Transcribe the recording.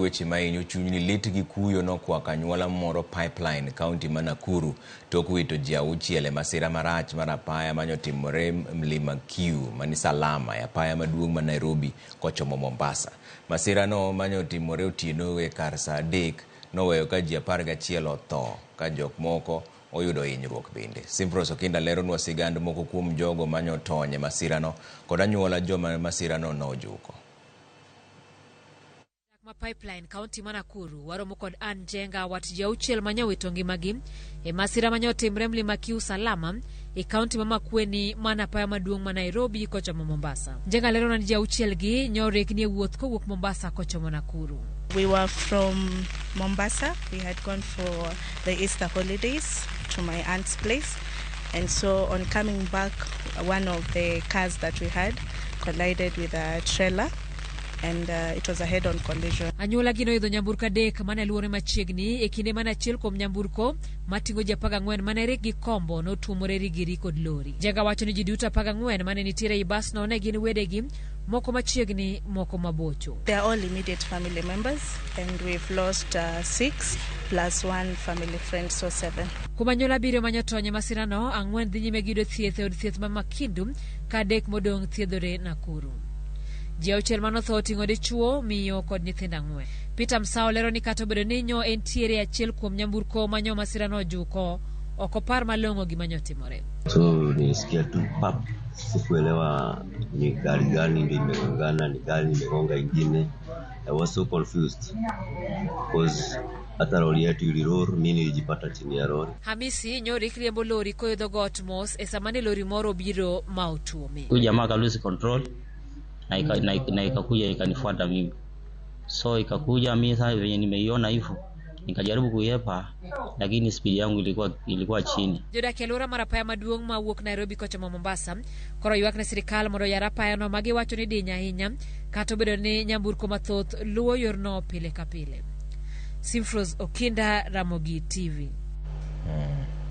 weche mahinyo chuny ni lit gi kuyo nokwako anyuola moro Pipeline, kaunti ma Nakuru, tok wito ji 6 e masira marach mar apaya manyotimore mlima Kiu mani Salama e apaya maduong' ma Nairobi kochomo Mombasa. Masira no manyotimore otieno e kar saa 3 noweyo ka ji 11 otho ka jok moko oyudo hinyruok bende. Simfros Okinda leronwa sigand moko kuom jogo manyotony e masira no kod anyuola joma masira no nojuko. Pipeline kaunti ma Nakuru waromo kod an jenga wat ji 6 manyowito ngimagi e masira manyotimre mlima Kiu Salama e kaunti ma Makueni mana apaya maduong' ma Nairobi kochomo Mombasa. Jenga lero na ji 6 gi nyorek ni wuoth kowuok Mombasa kochomo Nakuru. We were from Mombasa. We had gone for the Easter holidays to my aunt's place, and so on coming back, one of the cars that we had collided with a trailer, and it was a head-on collision. Anyuola gi noidho nyamburko 3 mane luore machiegni e kinde mane achiel kuom nyamburko matingo ji 14 mane rik gi kombo notuomore rigiri kod lori. Jenga wacho ni ji duto 14 mane nitiere i bas no ne gin wedegi, moko machiegni moko mabocho. They are all immediate family members, and we've lost 6 plus 1 family friend, so 7. Kuom anyuola 7 manyotony e masira no, 4 dhi nyime gi yudo thieth e od thieth ma Makindu ka 3 modong' thiedhore Nakuru. Ji 6 manotho oting'o dichuo, miyo kod nyithindo 4. Peter Msao lero ni kata obedo ni nyo entiere achiel kuom nyamburko manyo masira no juko, ok opar malong'o gima nyotimore. So nilisikia tu pap, sikuelewa ni gari gani ndio imegongana, ni gari imegonga ingine. I was so confused because hata lori yetu iliror, mimi nilijipata chini ya lori. Hamisi nyori kriembo lori koyedho got mos e samani lori moro biro ma otuome. Huyu jamaa ka lose control na ikakuja ikanifuata mimi. So ikakuja mimi sasa venye nimeiona hivyo nikajaribu kuiepa, lakini speed yangu ilikuwa chini. Jodak e alwora mar apaya maduong' mawuok Nairobi kochomo Mombasa koro ywak ne sirikal mondo yar apaya no magi wacho ni diny ahinya kata obedo ni nyamburko mathoth luwo yorno pile ka pile. Simfros Okinda, Ramogi TV.